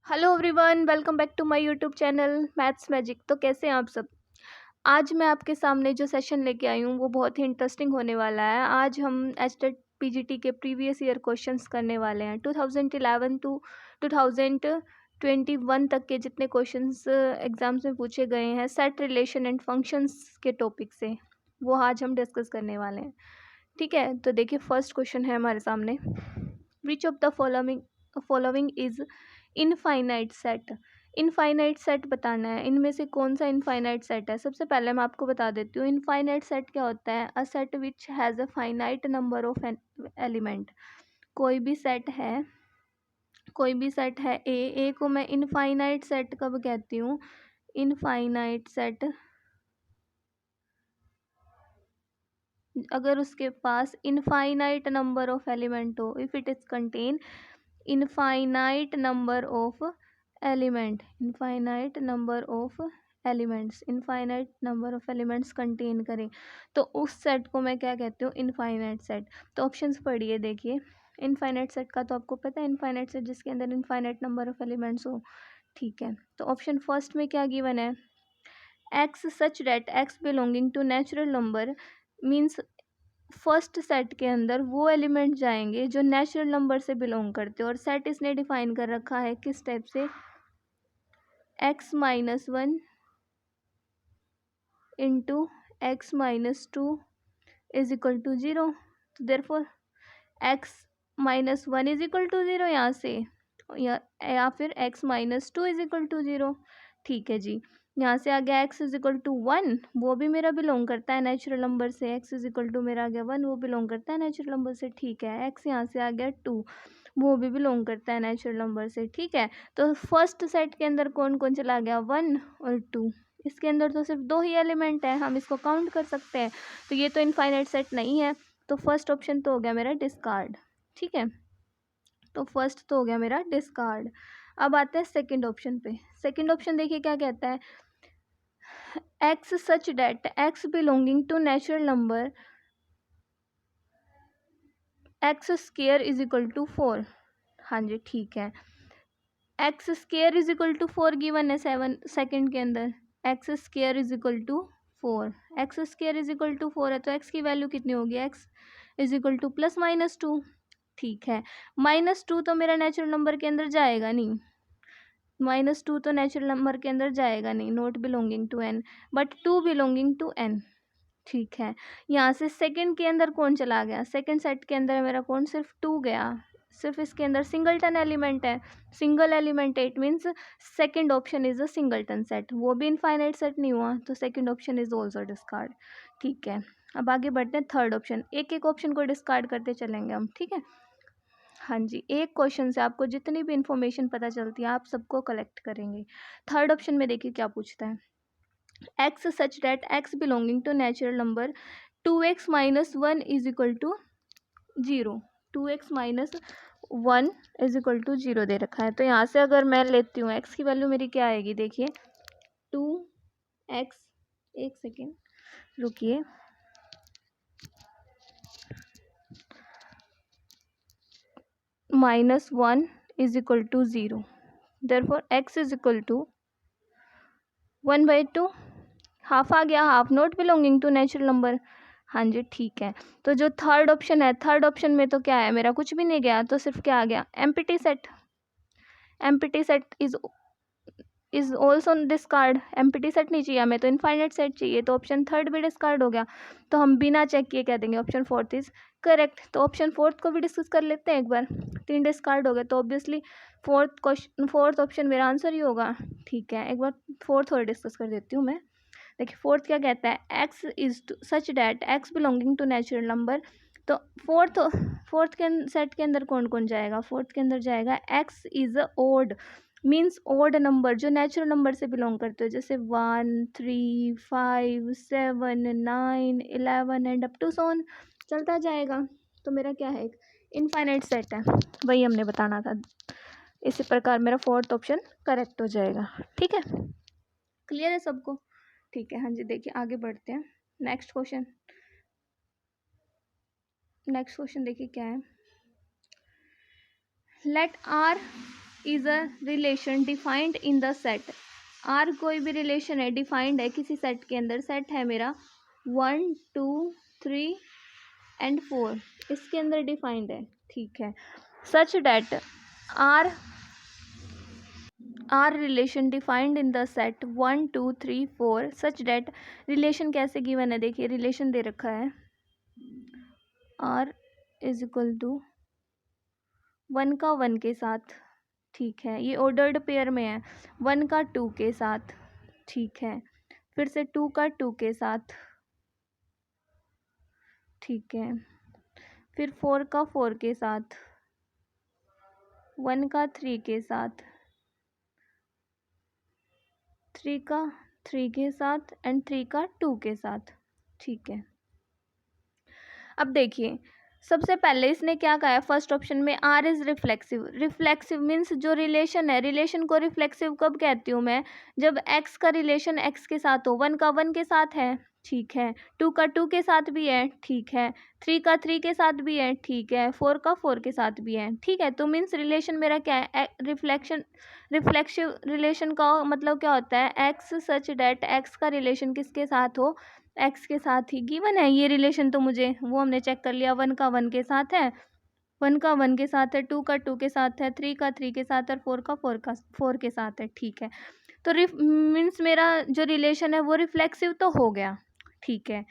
Hello everyone, welcome back to my YouTube channel maths magic. तो कैसे हैं आप सब। आज मैं आपके सामने जो सेशन लेके आई हूँ वो बहुत ही इंटरेस्टिंग होने वाला है। आज हम एचटेट पीजीटी के प्रीवियस ईयर क्वेश्चंस करने वाले हैं। 2011 टू 2021 तक के जितने क्वेश्चंस एग्जाम्स में पूछे गए हैं सेट रिलेशन एंड फंक्शंस के टॉपिक से, वो आज हम डिस्कस करने वाले हैं। ठीक है, तो देखिए फर्स्ट क्वेश्चन है हमारे सामने। Which of the following is infinite set. Infinite set बताना है, इनमें से कौन सा इनफाइनाइट सेट है। सबसे पहले मैं आपको बता देती हूँ इनफाइनाइट सेट क्या होता है। A set which has a finite number of element. कोई भी सेट है ए को मैं इनफाइनाइट सेट कब कहती हूँ। इनफाइनाइट सेट अगर उसके पास इनफाइनाइट नंबर ऑफ एलिमेंट हो, if it is contain infinite number of element, infinite number of elements contain करें, तो उस सेट को मैं क्या कहती हूँ, इनफाइनाइट सेट। तो ऑप्शंस पढ़िए, देखिए इनफाइनाइट सेट का तो आपको पता है, इनफाइनाइट सेट जिसके अंदर इनफाइनाइट नंबर ऑफ एलिमेंट्स हो। ठीक है, तो ऑप्शन फर्स्ट में क्या गिवन है, x such that x belonging to natural number, means first set के अंदर वो एलिमेंट जाएंगे जो नेचुरल नंबर से बिलोंग करते हैं। और सेट इसने डिफाइन कर रखा है किस टाइप से, x-1 into x-2 is equal to 0। तो therefore x-1 is equal to 0 यहाँ से, या फिर x-2 इज इक्वल टू 0। ठीक है जी, यहाँ से आ गया x इज इक्वल टू 1, वो भी मेरा बिलोंग करता है नेचुरल नंबर से। x इज इक्वल टू मेरा आ गया 1, वो बिलोंग करता है नेचुरल नंबर से। ठीक है, x यहाँ से आ गया 2, वो भी बिलोंग करता है नेचुरल नंबर से। ठीक है, तो फर्स्ट सेट के अंदर कौन कौन चला गया, 1 और 2। इसके अंदर तो सिर्फ 2 ही एलिमेंट है, हम इसको काउंट कर सकते हैं, तो ये तो इनफाइनाइट सेट नहीं है। तो फर्स्ट ऑप्शन तो हो गया मेरा डिस्कार्ड। ठीक है, तो फर्स्ट तो हो गया मेरा डिस्कार्ड। अब आते हैं सेकंड ऑप्शन पे। सेकंड ऑप्शन देखिए क्या कहता है, x such that x belonging to natural number x square is equal to 4। हाँ जी ठीक है, x square is equal to 4 given है सेकंड के अंदर। X square is equal to 4, x square is equal to 4 है, तो एक्स की वैल्यू कितनी होगी, एक्स इज इक्वल टू +-2। ठीक है, -2 तो मेरा नेचुरल नंबर के अंदर जाएगा नहीं, -2 तो नेचुरल नंबर के अंदर जाएगा नहीं, not belonging to n, but 2 belonging to n। ठीक है, यहाँ से सेकंड के अंदर कौन चला गया, सेकंड सेट के अंदर मेरा कौन, सिर्फ 2 गया, सिर्फ इसके अंदर सिंगलटन एलिमेंट है, सिंगल एलिमेंट है, it means second option is a singleton set, वो भी इनफाइनाइट सेट नहीं हुआ, तो second option is also discard. ठीक है, अब आगे बढ़ते हैं थर्ड ऑप्शन, एक एक ऑप्शन को डिस्कार्ड करते चलेंगे हम। ठीक है, हाँ जी, एक क्वेश्चन से आपको जितनी भी इंफॉर्मेशन पता चलती है आप सबको कलेक्ट करेंगे। थर्ड ऑप्शन में देखिए क्या पूछता है, x such that x belonging to natural number 2x-1 is equal to 0, 2x-1 is equal to 0 दे रखा है। तो यहाँ से अगर मैं लेती हूँ x की वैल्यू मेरी क्या आएगी, देखिए 2x, एक सेकेंड रुकिए, -1 is equal to 0, therefore x is equal to 1/2, half आ गया, half not belonging to natural number. हाँ जी ठीक है, तो जो थर्ड ऑप्शन है, थर्ड ऑप्शन में तो क्या है, मेरा कुछ भी नहीं गया, तो सिर्फ क्या आ गया, empty set. Empty set is also discard, empty set नहीं चाहिए हमें, तो इनफाइनाइट सेट चाहिए, तो ऑप्शन थर्ड भी डिस्कार्ड हो गया। तो हम बिना चेक किए कह देंगे ऑप्शन फोर्थ इज करेक्ट। तो ऑप्शन फोर्थ को भी डिस्कस कर लेते हैं एक बार, 3 डिस्कार्ड हो गए, तो ऑब्वियसली फोर्थ ऑप्शन मेरा आंसर ही होगा। ठीक है, एक बार फोर्थ और डिस्कस कर देती हूँ मैं। देखिए फोर्थ क्या कहता है, x is such that x belonging to natural number. तो फोर्थ के सेट के अंदर कौन कौन जाएगा, फोर्थ के अंदर जाएगा x is odd, means odd number जो नेचुरल नंबर से बिलोंग करते हो, जैसे 1, 3, 5, 7, 9, 11 एंड अप टू सोन चलता जाएगा। तो मेरा क्या है, एक इनफाइनाइट सेट है, वही हमने बताना था। इसी प्रकार मेरा फोर्थ ऑप्शन करेक्ट हो जाएगा। ठीक है, क्लियर है सबको। ठीक है, हाँ जी देखिए आगे बढ़ते हैं। नेक्स्ट क्वेश्चन देखिए क्या है, let R is a relation defined in the set. R कोई भी रिलेशन है, डिफाइंड है किसी सेट के अंदर, सेट है मेरा 1 2 3 एंड 4, इसके अंदर डिफाइंड है, ठीक है। Such that R relation defined in the set 1 2 3 4, such that relation कैसे गिवन है, देखिए रिलेशन दे रखा है आर इज इक्वल टू 1 का 1 के साथ, ठीक है, ये ऑर्डर्ड पेयर में है, 1 का 2 के साथ, ठीक है, फिर से 2 का 2 के साथ, ठीक है, फिर 4 का 4 के साथ, 1 का 3 के साथ, 3 का 3 के साथ एंड 3 का 2 के साथ, ठीक है। अब देखिए सबसे पहले इसने क्या कहा है, फर्स्ट ऑप्शन में R is reflexive. Reflexive means जो रिलेशन है, रिलेशन को रिफ्लेक्सिव कब कहती हूँ मैं, जब एक्स का रिलेशन एक्स के साथ हो, 1 का 1 के साथ है, ठीक है, 2 का 2 के साथ भी है, ठीक है, 3 का 3 के साथ भी है, ठीक है, 4 का 4 के साथ भी है, ठीक है। तो मीन्स रिलेशन मेरा क्या है, रिफ्लेक्सिव रिलेशन का मतलब क्या होता है, एक्स सच डैट एक्स का रिलेशन किसके साथ हो, एक्स के साथ ही। गिवन है ये रिलेशन तो मुझे, वो हमने चेक कर लिया, 1 का 1 के साथ है, 1 का 1 के साथ है, 2 का 2 के साथ है, 3 का 3 के साथ है, 4 का 4 के साथ है, ठीक है। तो मीन्स मेरा जो रिलेशन है वो रिफ्लेक्सिव तो हो गया, ठीक है,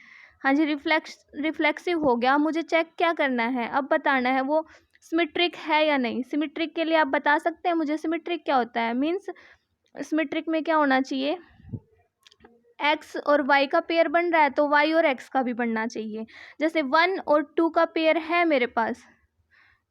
हाँ जी, रिफ्लेक्सिव हो गया। मुझे चेक क्या करना है, अब बताना है वो सिमेट्रिक है या नहीं। सिमेट्रिक के लिए आप बता सकते हैं मुझे सिमेट्रिक क्या होता है, मीन्स सिमेट्रिक में क्या होना चाहिए, एक्स और वाई का पेयर बन रहा है तो वाई और एक्स का भी बनना चाहिए। जैसे 1 और 2 का पेयर है मेरे पास,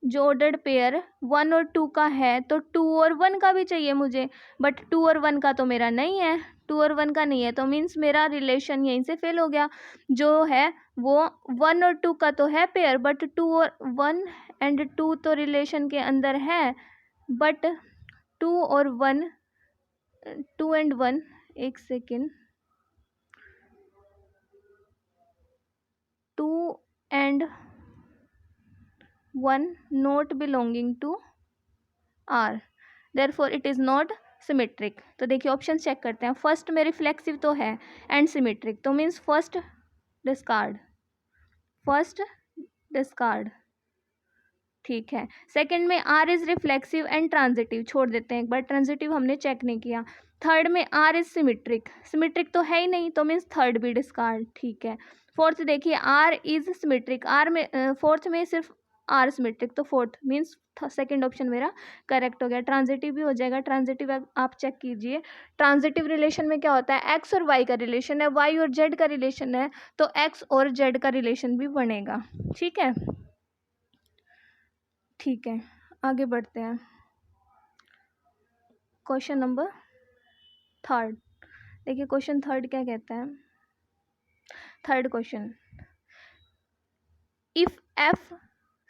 जो ऑर्डर्ड पेयर 1 और 2 का है, तो 2 और 1 का भी चाहिए मुझे, बट 2 और 1 का तो मेरा नहीं है, 2 और 1 का नहीं है, तो मीन्स मेरा रिलेशन यहीं से फेल हो गया। जो है वो 1 और 2 का तो है पेयर, बट 2 और 1 एंड 2 तो रिलेशन के अंदर है, बट 2 और 1, 2 एंड 1, एक second, 2 and 1 not belonging to R, therefore it is not symmetric। तो देखिए ऑप्शन चेक करते हैं, फर्स्ट में रिफ्लेक्सिव तो है एंड सिमेट्रिक, तो मीन्स फर्स्ट डिस्कार्ड, ठीक है। सेकंड में R is reflexive and transitive, छोड़ देते हैं एक बार, ट्रांजिटिव हमने चेक नहीं किया। थर्ड में आर इज सिमेट्रिक तो है ही नहीं, तो मीन्स थर्ड भी डिस्कार्ड, ठीक है। फोर्थ देखिए आर इज सिमेट्रिक, आर में फोर्थ में सिर्फ आर सिमेट्रिक, तो फोर्थ मीन्स सेकंड ऑप्शन मेरा करेक्ट हो गया। ट्रांजिटिव भी हो जाएगा, ट्रांजिटिव आप चेक कीजिए। ट्रांजिटिव रिलेशन में क्या होता है, एक्स और वाई का रिलेशन है, वाई और जेड का रिलेशन है, तो एक्स और जेड का रिलेशन भी बनेगा, ठीक है, ठीक है। आगे बढ़ते हैं, क्वेश्चन नंबर थर्ड। देखिए क्वेश्चन थर्ड क्या कहता है, third question, if f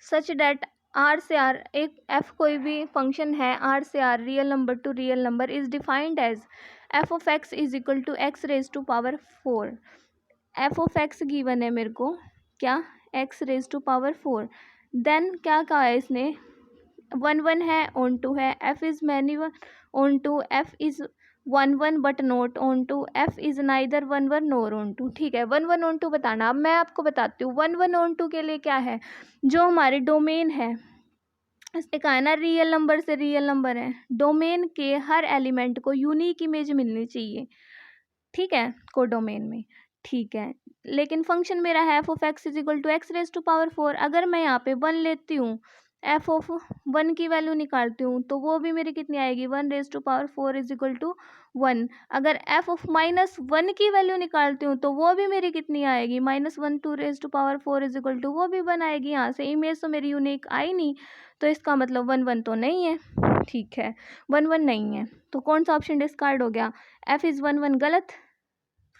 such that R से आर, एक एफ कोई भी फंक्शन है आर से R, real number to real number, is defined as f of x is equal to x raise to power 4। F of x given है मेरे को, क्या, x raise to power 4, then क्या कहा है इसने, 1 1 है, ऑन टू है, f is many one onto, f is 1 1 but not onto, f is neither 1 1 nor onto, ठीक है। 1 1 ऑन टू बताना, अब मैं आपको बताती हूँ 1 1 ऑन टू के लिए क्या है, जो हमारे डोमेन है, इसने कहा है ना रियल नंबर से रियल नंबर है, डोमेन के हर एलिमेंट को यूनिक इमेज मिलनी चाहिए, ठीक है, को डोमेन में, ठीक है। लेकिन फंक्शन मेरा है f of x is equal to x raise to power 4, अगर मैं यहाँ पे 1 लेती हूँ, एफ ऑफ 1 की वैल्यू निकालती हूँ, तो वो भी मेरी कितनी आएगी, 1 raise to power 4 is equal to 1। अगर एफ ऑफ -1 की वैल्यू निकालती हूँ, तो वो भी मेरी कितनी आएगी, -1 2 raise to power 4 is equal to, वो भी 1 आएगी। यहाँ से इमेज तो मेरी यूनिक आई नहीं, तो इसका मतलब 1 1 तो नहीं है, ठीक है, 1 1 नहीं है, तो कौन सा ऑप्शन डिस्कार्ड हो गया, एफ इज़ 1 1 गलत,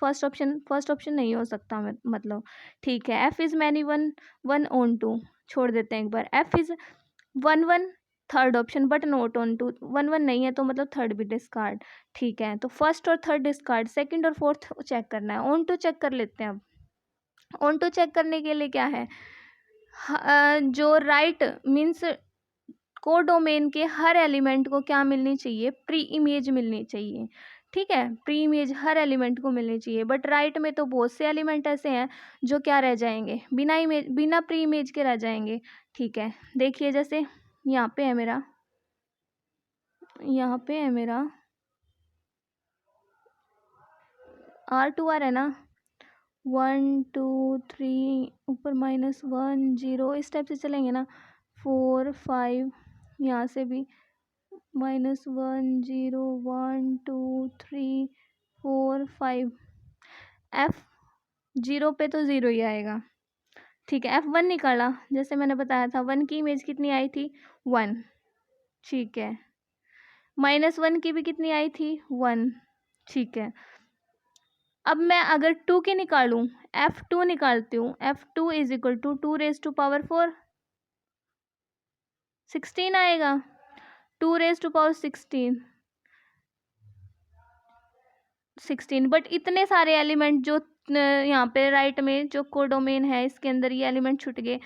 फर्स्ट ऑप्शन नहीं हो सकता मतलब, ठीक है। F is many 1 1 onto, छोड़ देते हैं एक बार, F is 1 1 third option but not onto, 1 1 नहीं है तो मतलब थर्ड भी डिस्कार्ड, ठीक है। तो फर्स्ट और थर्ड डिस्कार्ड, सेकंड और फोर्थ चेक करना है। ऑन टू चेक कर लेते हैं। अब ऑन टू चेक करने के लिए क्या है, जो राइट मीन्स कोडोमेन के हर एलिमेंट को क्या मिलनी चाहिए, प्री इमेज मिलनी चाहिए, ठीक है, प्री इमेज हर एलिमेंट को मिलनी चाहिए। बट राइट में तो बहुत से एलिमेंट ऐसे हैं जो क्या रह जाएंगे, बिना इमेज, बिना प्री इमेज के रह जाएंगे, ठीक है। देखिए जैसे यहाँ पे है मेरा, यहाँ पे है मेरा R2R है ना, 1 2 3 ऊपर -1 0 इस टाइप से चलेंगे ना, 4 5 यहाँ से भी -1 0 1 2 3 4 5 F 0 पे तो 0 ही आएगा, ठीक है। F1 निकाला, जैसे मैंने बताया था 1 की इमेज कितनी आई थी, 1, ठीक है। -1 की भी कितनी आई थी, 1, ठीक है। अब मैं अगर 2 की निकालूं, F2 निकालती हूँ, F2 = 2 raised to power 4, 16 आएगा, 2 raised to power 16। बट इतने सारे एलिमेंट जो यहाँ पे राइट में जो कोडोमेन है इसके अंदर ये एलिमेंट छूट गए,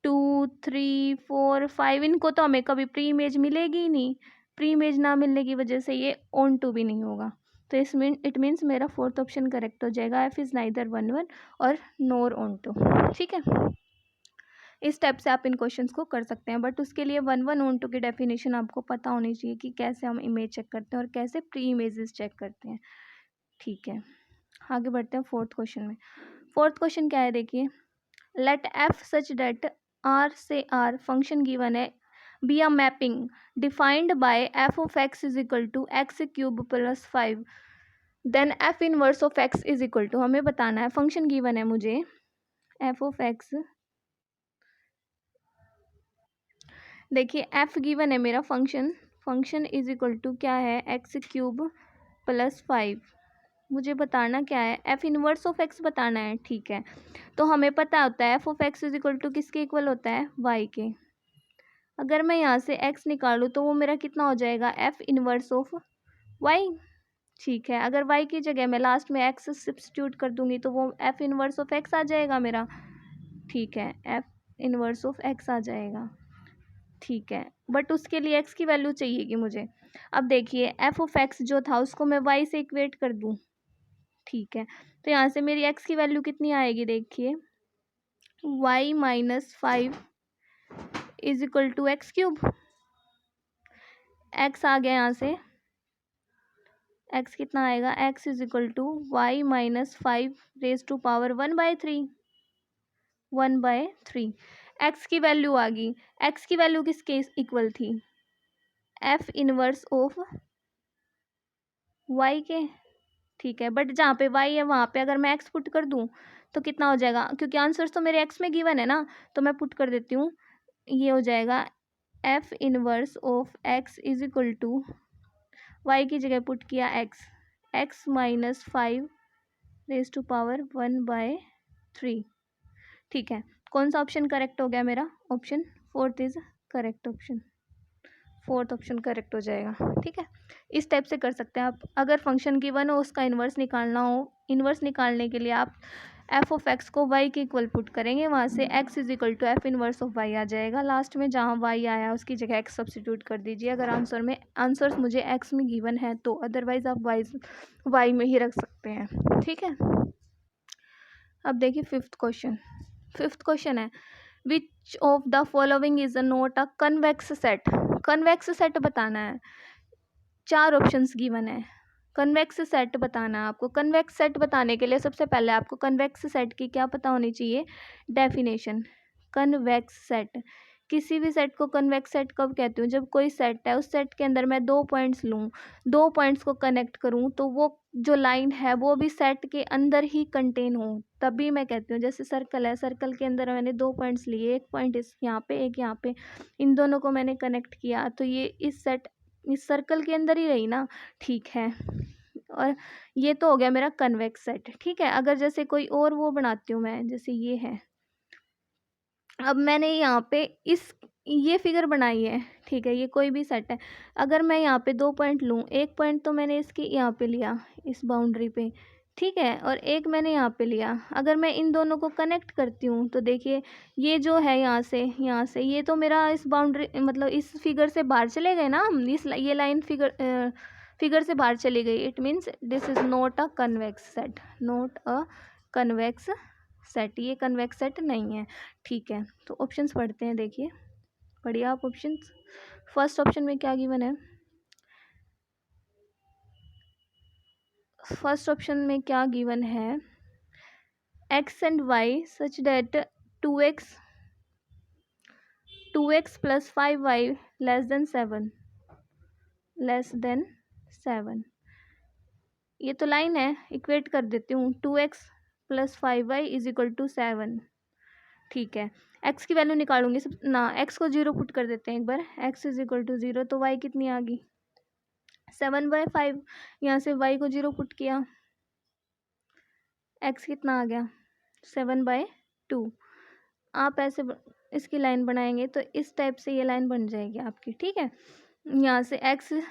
2 3 4 5, इनको तो हमें कभी प्री इमेज मिलेगी ही नहीं, प्री इमेज ना मिलने की वजह से ये ऑन टू भी नहीं होगा। तो इट मीन्स मेरा फोर्थ ऑप्शन करेक्ट हो जाएगा, F इज़ नाइदर 1 1 और नोर ऑन टू, ठीक है। इस स्टेप से आप इन क्वेश्चंस को कर सकते हैं, बट उसके लिए 1 1 ऑन टू की डेफिनेशन आपको पता होनी चाहिए कि कैसे हम इमेज चेक करते हैं और कैसे प्री इमेजेस चेक करते हैं, ठीक है। आगे बढ़ते हैं फोर्थ क्वेश्चन में। फोर्थ क्वेश्चन क्या है, देखिए, let F such that R से R फंक्शन गिवन है be a mapping defined by f of x is equal to x cube plus 5, then f inverse of x is equal to, हमें बताना है function given है मुझे f of x, देखिए f given है मेरा function is equal to क्या है, x क्यूब प्लस 5, मुझे बताना क्या है, f इनवर्स ऑफ x बताना है, ठीक है। तो हमें पता होता है f of x is equal to किसके इक्वल होता है, y के। अगर मैं यहाँ से x निकालूँ तो वो मेरा कितना हो जाएगा, f इनवर्स ऑफ y, ठीक है। अगर y की जगह मैं लास्ट में x सब्स्टिट्यूट कर दूंगी तो वो f इनवर्स ऑफ x आ जाएगा मेरा, ठीक है, f इनवर्स ऑफ x आ जाएगा, ठीक है। बट उसके लिए x की वैल्यू चाहिए कि मुझे, अब देखिए f ऑफ x जो था उसको मैं y से इक्वेट कर दूँ, ठीक है। तो यहाँ से मेरी x की वैल्यू कितनी आएगी, देखिए y minus 5 is equal to x cube, x आ गया यहाँ से, x कितना आएगा, x is equal to y minus 5 raise to power 1/3, 1/3। x की वैल्यू आ गई, x की वैल्यू किसके इक्वल थी, f इनवर्स ऑफ y के, ठीक है। बट जहाँ पे y है वहाँ पे अगर मैं x पुट कर दूँ तो कितना हो जाएगा, क्योंकि आंसर्स तो मेरे x में गिवन है ना, तो मैं पुट कर देती हूँ, ये हो जाएगा f inverse of x is equal to y की जगह पुट किया x minus 5 raise to power 1/3, ठीक है। कौन सा ऑप्शन करेक्ट हो गया मेरा, option fourth is correct option, fourth option correct हो जाएगा, ठीक है। इस टाइप से कर सकते हैं आप, अगर फंक्शन गिवन हो उसका इन्वर्स निकालना हो, इन्वर्स निकालने के लिए आप f ऑफ x को y के इक्वल पुट करेंगे, वहाँ से x is equal to f inverse of y आ जाएगा, लास्ट में जहाँ y आया उसकी जगह x सब्स्टिट्यूट कर दीजिए, अगर आंसर्स मुझे x में गिवन है तो, अदरवाइज आप y में ही रख सकते हैं, ठीक है। अब देखिए फिफ्थ क्वेश्चन है, which of the following is not a convex set, convex set बताना है, 4 ऑप्शंस गिवन है, कन्वेक्स सेट बताना है आपको। कन्वेक्स सेट बताने के लिए सबसे पहले आपको कन्वेक्स सेट की क्या पता होनी चाहिए, डेफिनेशन। कन्वेक्स सेट, किसी भी सेट को कन्वेक्स सेट कब कहती हूँ, जब कोई सेट है उस सेट के अंदर मैं 2 पॉइंट्स लूँ, 2 पॉइंट्स को कनेक्ट करूँ तो वो जो लाइन है वो भी सेट के अंदर ही कंटेन हो, तभी मैं कहती हूँ। जैसे सर्कल है, सर्कल के अंदर मैंने 2 पॉइंट्स लिए, एक पॉइंट इस यहाँ पे, एक यहाँ पे, इन दोनों को मैंने कनेक्ट किया तो ये इस सर्कल के अंदर ही रही ना, ठीक है। और ये तो हो गया मेरा कन्वेक्स सेट, ठीक है। अगर जैसे कोई और वो बनाती हूँ मैं, जैसे ये है, अब मैंने यहाँ पे ये फिगर बनाई है, ठीक है, ये कोई भी सेट है। अगर मैं यहाँ पे 2 पॉइंट लूँ, एक पॉइंट तो मैंने इसकी यहाँ पे लिया, इस बाउंड्री पे, ठीक है, और एक मैंने यहाँ पे लिया। अगर मैं इन दोनों को कनेक्ट करती हूँ तो देखिए ये जो है यहाँ से ये तो मेरा इस बाउंड्री मतलब इस फिगर से बाहर चले गए ना हम, ये लाइन फिगर से बाहर चली गई। It means this is not a convex set, not a convex set, ये कन्वेक्स सेट नहीं है। ठीक है, तो ऑप्शंस पढ़ते हैं, देखिए पढ़िए आप ऑप्शंस। फर्स्ट ऑप्शन में क्या गिवन है? फर्स्ट ऑप्शन में क्या गिवन है? x and y such that 2x plus 5y less than 7 ये तो लाइन है, इक्वेट कर देती हूँ। 2x plus 5y is equal to 7। ठीक है, x की वैल्यू निकालूंगी सब ना, x को 0 पुट कर देते हैं एक बार। x इज इक्वल टू 0 तो y कितनी आ गई? 7/5। यहाँ से y को 0 पुट किया, x कितना आ गया? 7/2। आप ऐसे इसकी लाइन बनाएंगे तो इस टाइप से ये लाइन बन जाएगी आपकी। ठीक है, यहाँ से x,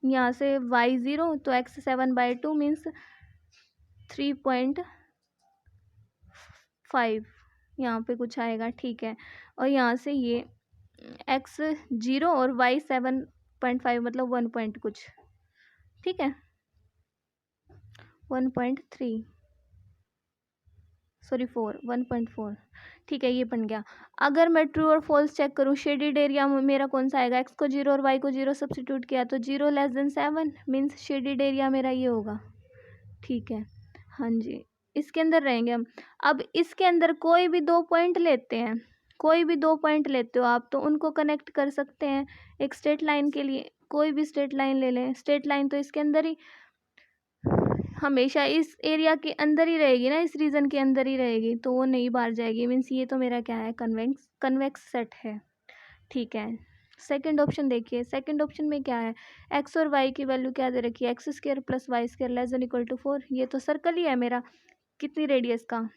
यहाँ से y 0 तो x 7/2 मीन्स 3.5 यहाँ पे कुछ आएगा। ठीक है, और यहाँ से ये x 0 और y 7.5 मतलब 1 पॉइंट कुछ। ठीक है, 1.3 सॉरी 1.4। ठीक है, ये बन गया। अगर मैं ट्रू और फॉल्स चेक करूँ, शेडेड एरिया मेरा कौन सा आएगा? x को 0 और y को 0 सब्स्टिट्यूट किया तो 0 less than 7 means shaded area मेरा ये होगा। ठीक है, हाँ जी, इसके अंदर रहेंगे हम। अब इसके अंदर कोई भी 2 पॉइंट लेते हैं, कोई भी 2 पॉइंट लेते हो आप तो उनको कनेक्ट कर सकते हैं एक स्ट्रेट लाइन के लिए। कोई भी स्ट्रेट लाइन ले लें, स्ट्रेट लाइन तो इसके अंदर ही हमेशा इस एरिया के अंदर ही रहेगी ना, इस रीजन के अंदर ही रहेगी, तो वो नहीं बाहर जाएगी। मीन्स ये तो मेरा क्या है? कन्वेक्स सेट है। ठीक है, सेकंड ऑप्शन देखिए। सेकंड ऑप्शन में क्या है? एक्स और वाई की वैल्यू क्या दे रखी है? X square plus y square less than equal to 4। ये तो सर्कल ही है मेरा। कितनी रेडियस का?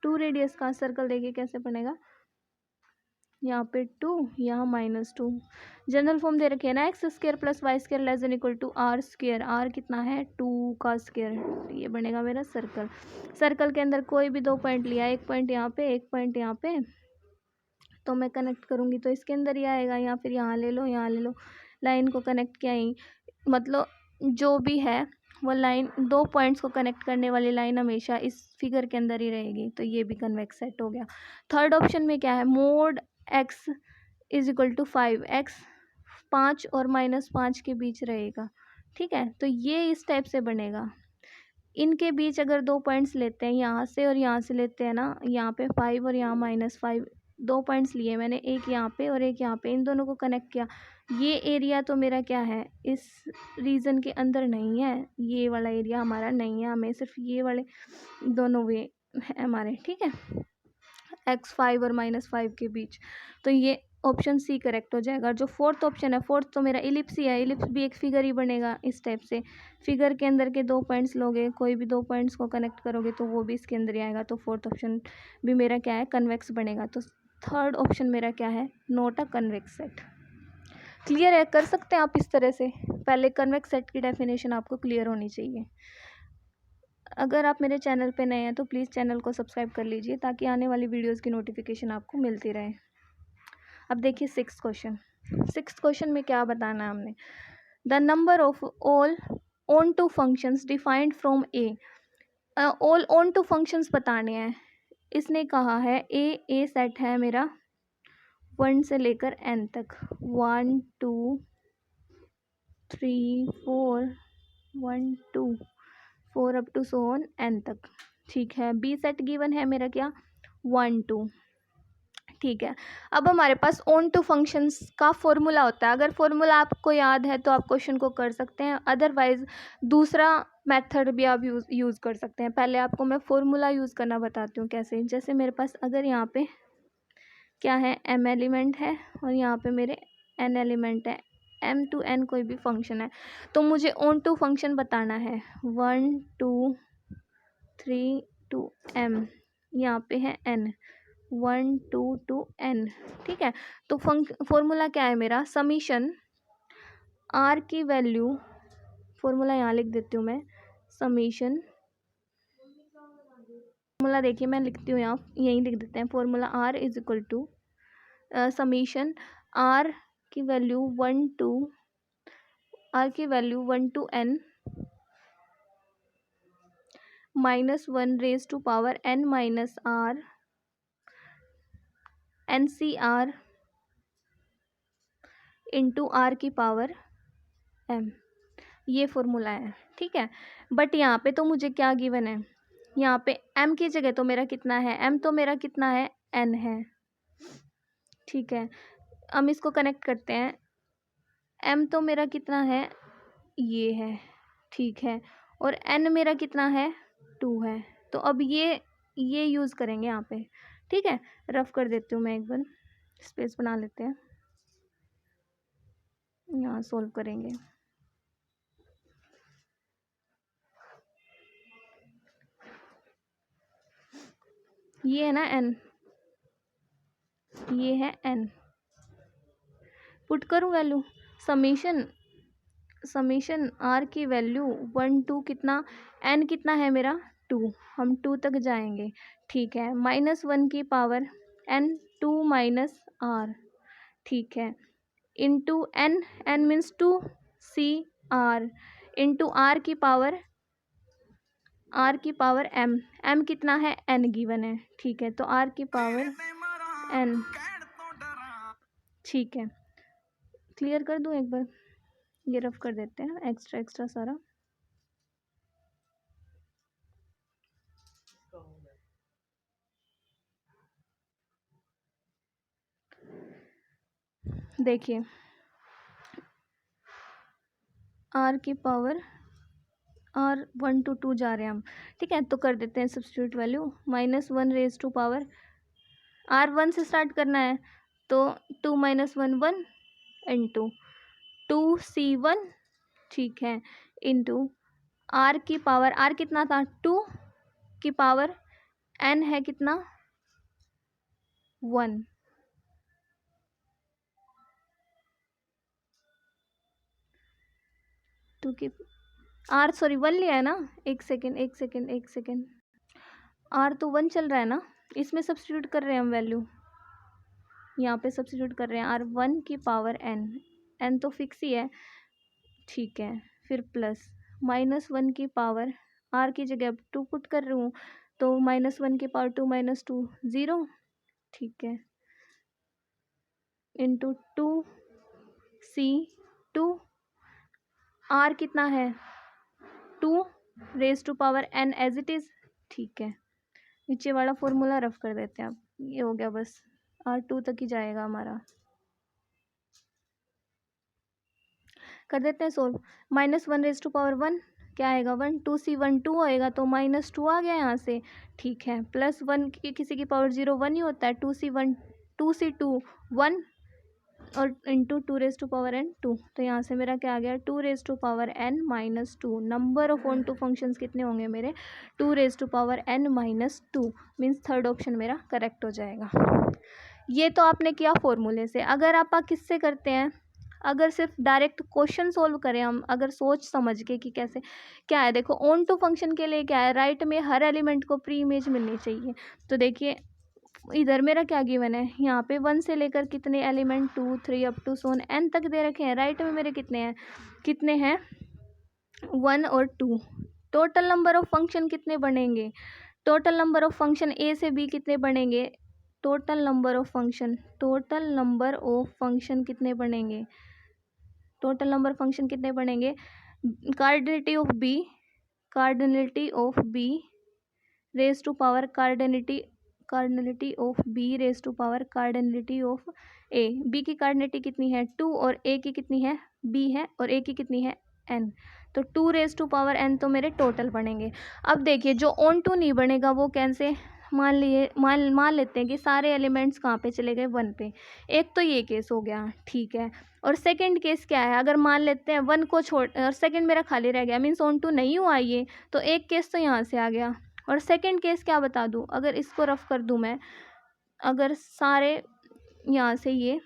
2 रेडियस का सर्कल। देखिए कैसे बनेगा, यहाँ पे 2, यहाँ -2। जनरल फॉर्म दे रखी है ना, x square plus y square less than equal to R square. R कितना है? 2 का स्क्वायर। ये बनेगा मेरा सर्कल। सर्कल के अंदर कोई भी 2 पॉइंट लिया, एक पॉइंट यहाँ पे, एक पॉइंट यहाँ पे, तो मैं कनेक्ट करूँगी तो इसके अंदर ही आएगा, या फिर यहाँ ले लो, यहाँ ले लो। लाइन को कनेक्ट किया ही, मतलब जो भी है वो लाइन, 2 पॉइंट्स को कनेक्ट करने वाली लाइन हमेशा इस फिगर के अंदर ही रहेगी, तो ये भी कन्वेक्स सेट हो गया। थर्ड ऑप्शन में क्या है? Mod x is equal to 5, x 5 और -5 के बीच रहेगा। ठीक है, तो ये इस टाइप से बनेगा। इनके बीच अगर 2 पॉइंट्स लेते हैं, यहाँ से और यहाँ से लेते हैं ना, यहाँ पे 5 और यहाँ -5, 2 पॉइंट्स लिए मैंने, एक यहाँ पे और एक यहाँ पे, इन दोनों को कनेक्ट किया। ये एरिया तो मेरा क्या है? इस रीजन के अंदर नहीं है, ये वाला एरिया हमारा नहीं है, हमें सिर्फ ये वाले दोनों वे है हमारे। ठीक है, x 5 और -5 के बीच, तो ये ऑप्शन सी करेक्ट हो जाएगा। जो फोर्थ ऑप्शन है, फोर्थ तो मेरा इलिप्स ही है। इलिप्स भी एक फिगर ही बनेगा इस टाइप से। फिगर के अंदर के 2 पॉइंट्स लोगे, कोई भी 2 पॉइंट्स को कनेक्ट करोगे तो वो भी इसके अंदर ही आएगा, तो फोर्थ ऑप्शन भी मेरा क्या है? कन्वेक्स बनेगा। तो थर्ड ऑप्शन मेरा क्या है? Not a convex set. Clear है? कर सकते हैं आप इस तरह से। पहले कन्वेक्स सेट की डेफिनेशन आपको क्लियर होनी चाहिए। अगर आप मेरे चैनल पे नए हैं तो प्लीज़ चैनल को सब्सक्राइब कर लीजिए ताकि आने वाली वीडियोस की नोटिफिकेशन आपको मिलती रहे। अब देखिए सिक्स्थ क्वेश्चन में क्या बताना है हमने? The number of all onto functions defined from A. All onto functions बताने हैं। इसने कहा है ए सेट है मेरा 1 से लेकर n तक, 1 2 3 4, 1 2 4 up to so on n तक। ठीक है, बी सेट गिवन है मेरा क्या? 1 2। ठीक है, अब हमारे पास ऑन टू फंक्शंस का फॉर्मूला होता है। अगर फॉर्मूला आपको याद है तो आप क्वेश्चन को कर सकते हैं, अदरवाइज दूसरा मेथड भी आप यूज़ कर सकते हैं। पहले आपको मैं फॉर्मूला यूज़ करना बताती हूँ कैसे। जैसे मेरे पास अगर यहाँ पे क्या है? m एलिमेंट है और यहाँ पे मेरे n एलिमेंट है, m to n कोई भी फंक्शन है, तो मुझे ऑन टू फंक्शन बताना है। 1 2 3 टू m, यहाँ पे है n, 1 2 टू n। ठीक है, तो फॉर्मूला क्या है मेरा? समीशन r की वैल्यू, फॉर्मूला यहाँ लिख देती हूँ मैं, समीशन फॉर्मूला देखिए मैं लिखती हूँ, यहाँ यहीं लिख देते हैं formula. R is equal to summation R की वैल्यू 1 to n -1 raise to power n minus r NCR into r की पावर m, ये फॉर्मूला है, ठीक है। बट यहाँ पे तो मुझे क्या गिवन है, यहाँ पे m की जगह तो मेरा कितना है, m तो मेरा कितना है, n है, ठीक है। हम इसको कनेक्ट करते हैं, m तो मेरा कितना है, ये है, ठीक है, और n मेरा कितना है, 2 है। तो अब ये यूज़ करेंगे यहाँ पे, ठीक है। रफ कर देती हूँ मैं, एक बार स्पेस बना लेते हैं, यहाँ सोल्व करेंगे। ये है ना n, ये है n, पुट करूँ वैल्यू, समीशन r की वैल्यू 1 to कितना, n कितना है मेरा 2, हम 2 तक जाएंगे, ठीक है। -1 की पावर n 2 माइनस r, ठीक है, into n means 2 CR into r की पावर m कितना है, n गिवन है, ठीक है। तो r की पावर n, ठीक है। क्लियर कर दूं एक बार, ये रफ कर देते हैं एक्स्ट्रा सारा। देखिए r की पावर r 1 to 2 जा रहे हैं हम, ठीक है। तो कर देते हैं substitute value, -1 raise to power r 1 से स्टार्ट करना है, तो 2 - 1 1 इंटू 2C1, ठीक है, इंटू r की पावर, r कितना था 2 की पावर n है कितना 1, टू की r सॉरी 1 लिया है ना, एक सेकेंड, r तो 1 चल रहा है ना, इसमें सब्स्टिट्यूट कर रहे हैं हम वैल्यू, यहाँ पे सब्स्टिट्यूट कर रहे हैं r 1 की पावर n तो फिक्स ही है, ठीक है। फिर प्लस -1 की पावर r की जगह अब 2 पुट कर रही हूँ, तो -1 की पावर 2 - 2 0, ठीक है, इंटू 2C2, r कितना है 2 raise to power n as it is, ठीक है। नीचे वाला फॉर्मूला रफ कर देते हैं अब, ये हो गया बस, r 2 तक ही जाएगा हमारा, कर देते हैं सोल्व। -1 रेज टू पावर 1 क्या आएगा 1, 2C1 2 आएगा, तो -2 आ गया यहाँ से, ठीक है। +1 की किसी की पावर 0 1 ही होता है, 2C2 1 और into 2 raise to power n 2, तो यहाँ से मेरा क्या आ गया 2 raise to power n -2। Number of onto functions कितने होंगे मेरे, 2 raise to power n -2, means third option मेरा करेक्ट हो जाएगा। ये तो आपने किया फॉर्मूले से। अगर आप किससे करते हैं, अगर सिर्फ डायरेक्ट क्वेश्चन सोल्व करें हम, अगर सोच समझ के कि कैसे क्या है, देखो ऑन टू फंक्शन के लिए क्या है, राइट में हर एलिमेंट को प्री इमेज मिलनी चाहिए। तो देखिए इधर मेरा क्या गिवन है, यहाँ पे 1 से लेकर कितने element 2 3 up to so on n तक दे रखे हैं, राइट में मेरे कितने हैं 1 और 2। टोटल नंबर ऑफ फंक्शन कितने बनेंगे, total number of function a से b कितने बनेंगे, टोटल नंबर ऑफ फंक्शन कितने बनेंगे, टोटल नंबर फंक्शन कितने बनेंगे, cardinality of b raise to power cardinality of b raise to power cardinality of a। b की कार्डिनलिटी कितनी है 2 और a की कितनी है b है, और a की कितनी है n, तो 2 रेज टू पावर n तो मेरे टोटल बनेंगे। अब देखिए जो ऑन टू नहीं बनेगा वो कैसे, मान लेते हैं कि सारे एलिमेंट्स कहाँ पे चले गए 1 पे, एक तो ये केस हो गया, ठीक है। और सेकंड केस क्या है, अगर मान लेते हैं 1 को छोड़ और सेकंड मेरा खाली रह गया, मीन्स ऑन टू नहीं हुआ ये, तो एक केस तो यहाँ से आ गया। और सेकंड केस क्या बता दूँ, अगर इसको रफ कर दूँ मैं, अगर सारे यहाँ से ये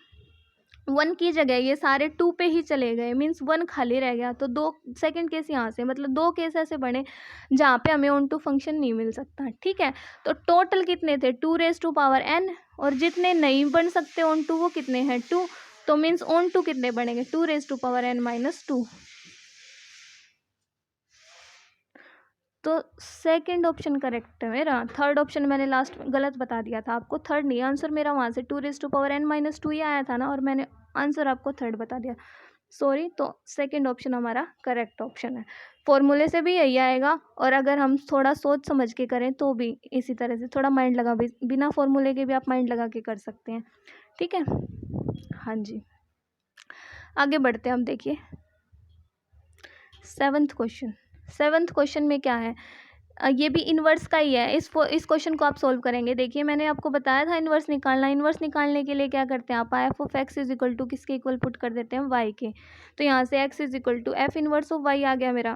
1 की जगह ये सारे 2 पे ही चले गए, मीन्स 1 खाली रह गया। तो 2 सेकंड केस यहाँ से, मतलब 2 केस ऐसे बने जहाँ पे हमें ऑन टू फंक्शन नहीं मिल सकता, ठीक है। तो टोटल कितने थे, 2n, और जितने नहीं बन सकते ऑन टू वो कितने हैं, 2। तो मीन्स ऑन टू कितने बनेंगे, 2n-2। तो सेकंड ऑप्शन करेक्ट है मेरा। थर्ड ऑप्शन मैंने लास्ट गलत बता दिया था आपको, थर्ड नहीं, आंसर मेरा वहाँ से 2n-2 ही आया था ना, और मैंने आंसर आपको थर्ड बता दिया, सॉरी। तो सेकंड ऑप्शन हमारा करेक्ट ऑप्शन है। फॉर्मूले से भी यही आएगा, और अगर हम थोड़ा सोच समझ के करें तो भी इसी तरह से, थोड़ा माइंड लगा भी, बिना फॉर्मूले के भी आप माइंड लगा के कर सकते हैं, ठीक है। हाँ जी, आगे बढ़ते हैं हम। देखिए सेवन्थ क्वेश्चन में क्या है, ये भी इन्वर्स का ही है। इस क्वेश्चन को आप सोल्व करेंगे। देखिए मैंने आपको बताया था इन्वर्स निकालना। इन्वर्स निकालने के लिए क्या करते हैं आप, f(x) इज इक्वल टू किसके इक्वल पुट कर देते हैं, y के। तो यहाँ से x is equal to f inverse of y आ गया मेरा,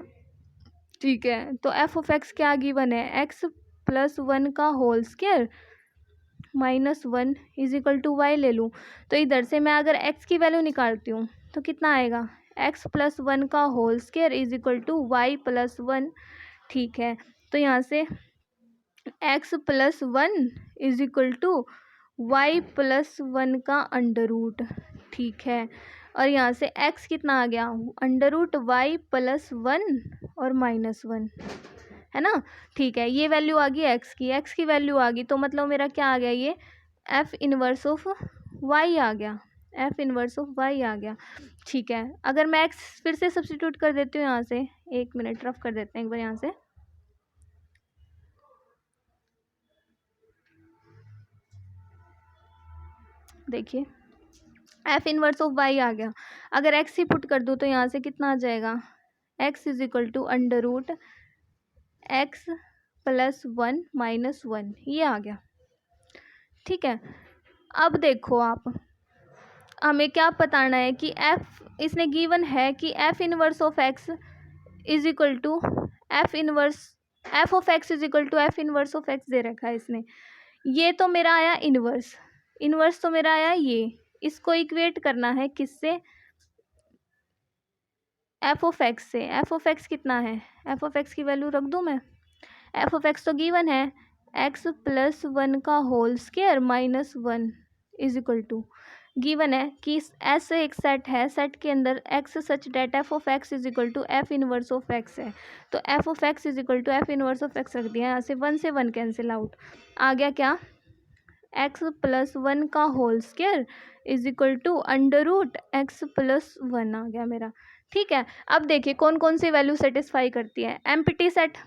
ठीक है। तो f(x) क्या गिवन है, x + 1 का whole square -1 is equal to y ले लूँ। तो इधर से मैं अगर x की वैल्यू निकालती हूँ तो कितना आएगा, x + 1 का whole square is equal to y + 1, ठीक है। तो यहाँ से x + 1 is equal to y + 1 का अंडर रूट, ठीक है। और यहाँ से x कितना आ गया, √y + 1 और -1, है ना, ठीक है। ये वैल्यू आ गई x की वैल्यू आ गई, तो मतलब मेरा क्या आ गया, ये f इन्वर्स ऑफ y आ गया, f इन्वर्स ऑफ y आ गया, ठीक है। अगर मैं x फिर से सब्स्टिट्यूट कर देती हूँ यहाँ से, 1 मिनट रफ कर देते हैं एक बार यहाँ से। देखिए f इन्वर्स ऑफ y आ गया। अगर x ही पुट कर दूँ तो यहाँ से कितना आ जाएगा, x is equal to √x + 1 - 1, ये आ गया, ठीक है। अब देखो आप, हमें क्या बताना है कि f, इसने गिवन है कि f inverse of x is equal to f (x) is equal to f inverse of x दे रखा है इसने। ये तो मेरा आया इन्वर्स तो मेरा आया ये, इसको इक्वेट करना है किससे, f(x) से। f(x) कितना है, f(x) की वैल्यू रख दूँ मैं, f(x) तो गिवन है x + 1 का whole square -1 is equal to, given है कि S एक सेट है, सेट के अंदर x such that f(x) is equal to f inverse of x है। तो f(x) is equal to f inverse of x रख दिया, यहाँ से 1 से 1 कैंसिल आउट, आ गया क्या, x + 1 का whole square is equal to √x + 1 आ गया मेरा, ठीक है। अब देखिए कौन कौन सी वैल्यू सेटिस्फाई करती है, एम्प्टी सेट,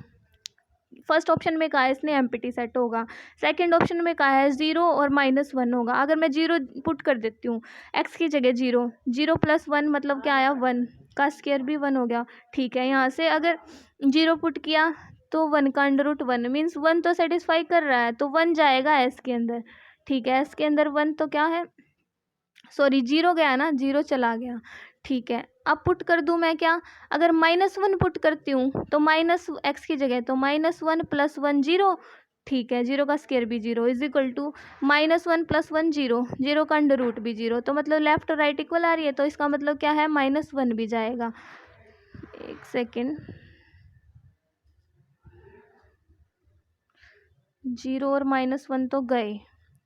फर्स्ट ऑप्शन में कहा है इसने एम्प्टी सेट होगा, सेकंड ऑप्शन में कहा है 0 और -1 होगा। अगर मैं 0 पुट कर देती हूँ, x की जगह 0 + 1 मतलब क्या आया, 1 का स्क्वायर भी 1 हो गया, ठीक है। यहाँ से अगर 0 पुट किया तो 1 का √1 मीन्स 1 तो सेटिस्फाई कर रहा है, तो 1 जाएगा s के अंदर, ठीक है। s के अंदर 1 तो क्या है, सॉरी 0 गया ना, 0 चला गया, ठीक है। अब पुट कर दूं मैं क्या, अगर -1 पुट करती हूँ तो -x की जगह तो -1 + 1 0, ठीक है। 0 का स्क्वायर भी 0 इज इक्वल टू -1 + 1 0, 0 का अंडर रूट भी 0, तो मतलब लेफ्ट और राइट इक्वल आ रही है, तो इसका मतलब क्या है, -1 भी जाएगा। एक सेकेंड, 0 और -1 तो गए,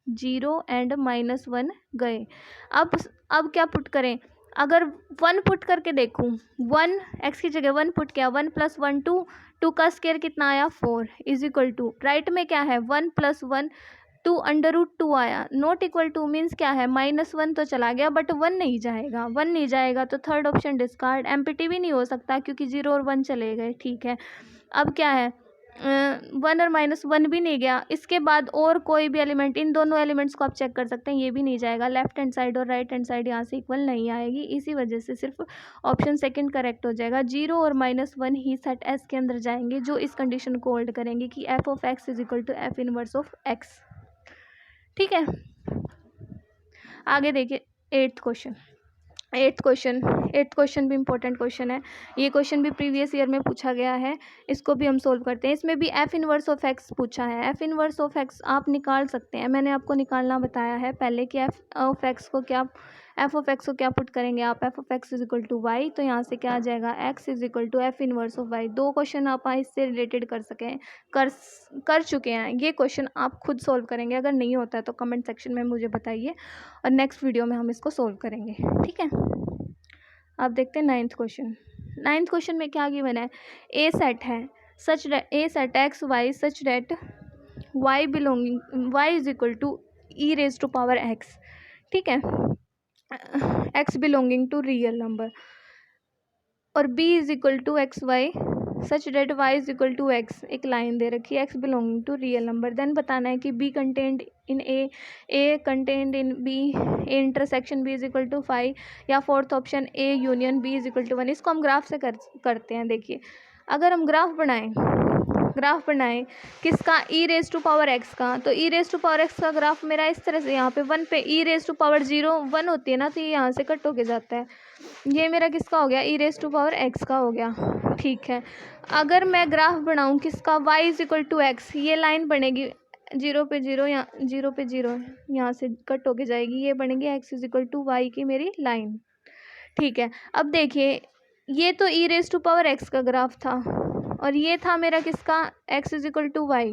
0 एंड -1 गए। अब क्या पुट करें, अगर 1 पुट करके देखूं, 1 x की जगह 1 पुट किया, 1 + 1 2, 2 का स्क्वायर कितना आया 4 इज इक्वल टू, राइट में क्या है 1 + 1 2 √2 आया, नॉट इक्वल टू मीन्स क्या है, -1 तो चला गया बट 1 नहीं जाएगा, 1 नहीं जाएगा तो थर्ड ऑप्शन डिस्कार्ड, एम्प्टी भी नहीं हो सकता क्योंकि 0 और 1 चले गए, ठीक है। अब क्या है, 1 और -1 भी नहीं गया, इसके बाद और कोई भी एलिमेंट, इन दोनों एलिमेंट्स को आप चेक कर सकते हैं, ये भी नहीं जाएगा, लेफ्ट हैंड साइड और राइट हैंड साइड यहाँ से इक्वल नहीं आएगी, इसी वजह से सिर्फ ऑप्शन सेकंड करेक्ट हो जाएगा। 0 और -1 ही सेट S के अंदर जाएंगे जो इस कंडीशन को होल्ड करेंगे कि f(x) is equal to f inverse of x, ठीक है। आगे देखिए 8th क्वेश्चन भी इंपॉर्टेंट क्वेश्चन है, ये क्वेश्चन भी प्रीवियस ईयर में पूछा गया है, इसको भी हम सोल्व करते हैं। इसमें भी f इन्वर्स ऑफ x पूछा है, f इन्वर्स ऑफ x आप निकाल सकते हैं, मैंने आपको निकालना बताया है पहले कि f ऑफ x को क्या एफ ऑफ एक्स को क्या पुट करेंगे आप, f of x is equal to y, तो यहाँ से क्या आ जाएगा, x is equal to f inverse of y. 2 question आप इससे रिलेटेड कर चुके हैं। ये क्वेश्चन आप खुद सोल्व करेंगे, अगर नहीं होता है तो कमेंट सेक्शन में मुझे बताइए और नेक्स्ट वीडियो में हम इसको सोल्व करेंगे, ठीक है। आप देखते हैं 9th क्वेश्चन। 9th क्वेश्चन में क्या गिवन है, ए सेट है such A set X Y such that Y belonging Y is equal to E raise to power X, ठीक है, X belonging to real number, और B is equal to X Y such that Y is equal to X, एक line दे रखी है, X belonging to real number. Then बताना है कि B contained in A contained in B, A intersection B is equal to 5, या fourth option A union B is equal to 1। इसको हम ग्राफ से करते हैं। देखिए अगर हम ग्राफ बनाएं किसका, ई रेज टू पावर एक्स का, तो e raise to power x का ग्राफ मेरा इस तरह से, यहाँ पे 1 पे ई रेज टू पावर 0 1 होती है ना, तो ये यहाँ से कट होके जाता है, ये मेरा किसका हो गया, ई रेज टू पावर एक्स का हो गया, ठीक है। अगर मैं ग्राफ बनाऊँ किसका, y is equal to x, ये लाइन बनेगी 0 पे 0, यहाँ 0 पे 0 यहाँ से कट होके जाएगी, ये बनेगी x is equal to y की मेरी लाइन, ठीक है। अब देखिए ये तो e raise to power x का ग्राफ था और ये था मेरा किसका, x is equal to y.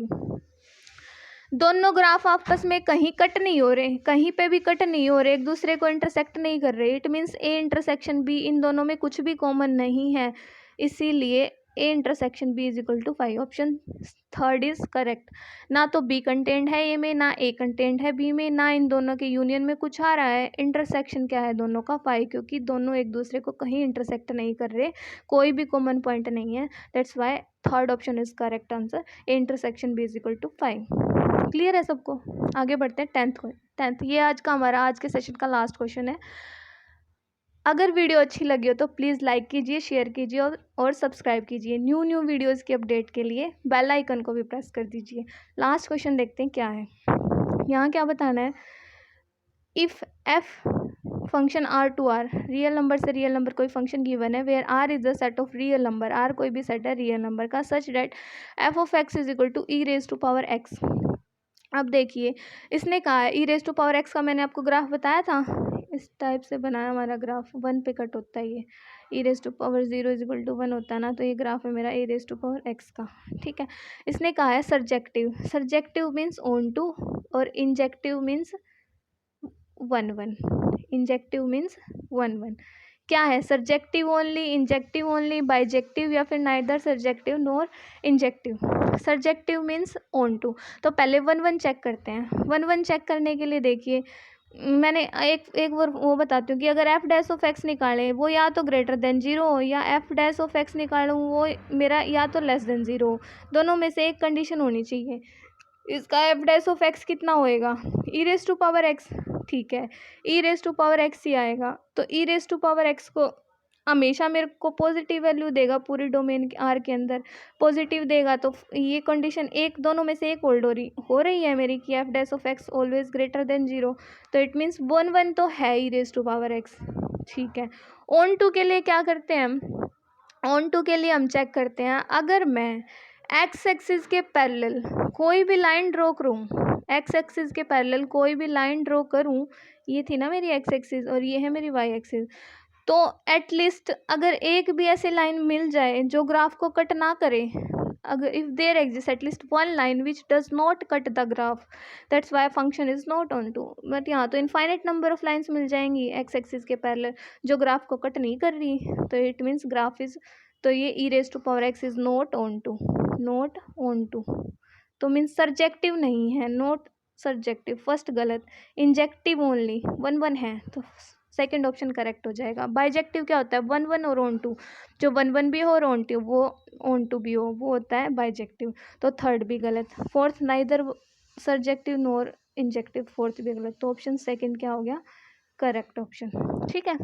दोनों ग्राफ आपस में कहीं कट नहीं हो रहे, कहीं पे भी कट नहीं हो रहे, एक दूसरे को इंटरसेक्ट नहीं कर रहे। It means A intersection B, इन दोनों में कुछ भी कॉमन नहीं है, इसीलिए A intersection B is equal to 5। Option 3rd is correct. ना तो बी कंटेंट है ए में, ना ए कंटेंट है बी में, ना इन दोनों के यूनियन में कुछ आ रहा है। इंटरसेक्शन क्या है दोनों का, 5, क्योंकि दोनों एक दूसरे को कहीं इंटरसेक्ट नहीं कर रहे, कोई भी कॉमन पॉइंट नहीं है। That's why 3rd option is correct answer, A intersection B is equal to 5। Clear है सबको। आगे बढ़ते हैं 10th। ये आज का हमारा आज के सेशन का लास्ट क्वेश्चन है। अगर वीडियो अच्छी लगी हो तो प्लीज़ लाइक कीजिए, शेयर कीजिए और सब्सक्राइब कीजिए। न्यू वीडियोस की अपडेट के लिए बेल आइकन को भी प्रेस कर दीजिए। लास्ट क्वेश्चन देखते हैं क्या है। यहाँ क्या बताना है, if F function R to R, real number से रियल नंबर कोई फंक्शन गिवन है, where R is the set of real number, R कोई भी सेट है रियल नंबर का, such that F of x is equal to E raise to power X. अब देखिए इसने कहा है E raise to power x का, मैंने आपको ग्राफ बताया था, इस टाइप से बनाया हमारा ग्राफ, 1 पे कट होता है, ये E raise to power 0 is equal to 1 होता है ना, तो ये ग्राफ है मेरा E raise to power x का, ठीक है। इसने कहा है सर्जेक्टिव मीन्स ऑन टू और इंजेक्टिव मीन्स 1 इंजेक्टिव मीन्स 1 क्या है, surjective only, injective only, bijective, या फिर neither surjective nor injective. Surjective means onto, तो पहले 1 चेक करते हैं। 1 चेक करने के लिए देखिए मैंने एक वो बताती हूँ कि अगर एफ डैश ऑफ एक्स निकालें वो या तो ग्रेटर देन 0 हो, या एफ डैश ऑफ एक्स निकालूँ वो मेरा या तो लेस देन 0 हो, दोनों में से एक कंडीशन होनी चाहिए। इसका एफ डैश ऑफ एक्स कितना होएगा, ई रेज टू पावर एक्स, ठीक है, E raise to power x ही आएगा। तो e raise to power x को हमेशा मेरे को पॉजिटिव वैल्यू देगा, पूरी डोमेन आर के अंदर पॉजिटिव देगा, तो ये कंडीशन एक दोनों में से एक होल्ड हो रही है मेरी कि F dash of x always greater than 0, तो इट मीन्स 1 तो है E raise to power X, ठीक है। ऑन टू के लिए क्या करते हैं हम, ऑन टू के लिए हम चेक करते हैं, अगर मैं एक्स एक्सिस के पैरेलल कोई भी लाइन ड्रॉ करूँ, एक्स एक्सिस के पैरेलल कोई भी लाइन ड्रॉ करूँ, ये थी ना मेरी एक्स एक्सिस और ये है मेरी वाई एक्सिस, तो एटलीस्ट अगर एक भी ऐसी लाइन मिल जाए जो ग्राफ को कट ना करे, अगर if there exist at least 1 line which does not cut the graph, that's why function is not onto. But यहाँ तो इनफाइनाइट नंबर ऑफ लाइन्स मिल जाएंगी एक्स एक्सिस के पैरेलल जो ग्राफ को कट नहीं कर रही, तो इट मीन्स ग्राफ इज, तो ये E raise to power X is not onto, तो मीन्स सर्जेक्टिव नहीं है, नॉट सर्जेक्टिव, फर्स्ट गलत, इंजेक्टिव ओनली 1 है, तो सेकंड ऑप्शन करेक्ट हो जाएगा। बाइजेक्टिव क्या होता है, 1 और ऑन टू, जो 1 भी हो और ऑन टू भी हो वो होता है बाइजेक्टिव, तो 3rd भी गलत। 4th neither surjective nor injective, 4th भी गलत, तो ऑप्शन 2 क्या हो गया, करेक्ट ऑप्शन, ठीक है।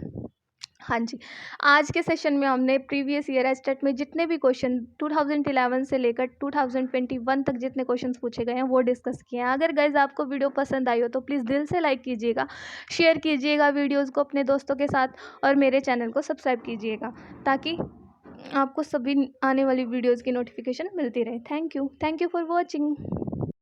हाँ जी, आज के सेशन में हमने प्रीवियस ईयर एस्टेट में जितने भी क्वेश्चन 2011 से लेकर 2021 तक जितने क्वेश्चंस पूछे गए हैं वो डिस्कस किए हैं। अगर गाइज आपको वीडियो पसंद आई हो तो प्लीज़ दिल से लाइक कीजिएगा, शेयर कीजिएगा वीडियोस को अपने दोस्तों के साथ, और मेरे चैनल को सब्सक्राइब कीजिएगा ताकि आपको सभी आने वाली वीडियोज़ की नोटिफिकेशन मिलती रहे। Thank you for watching.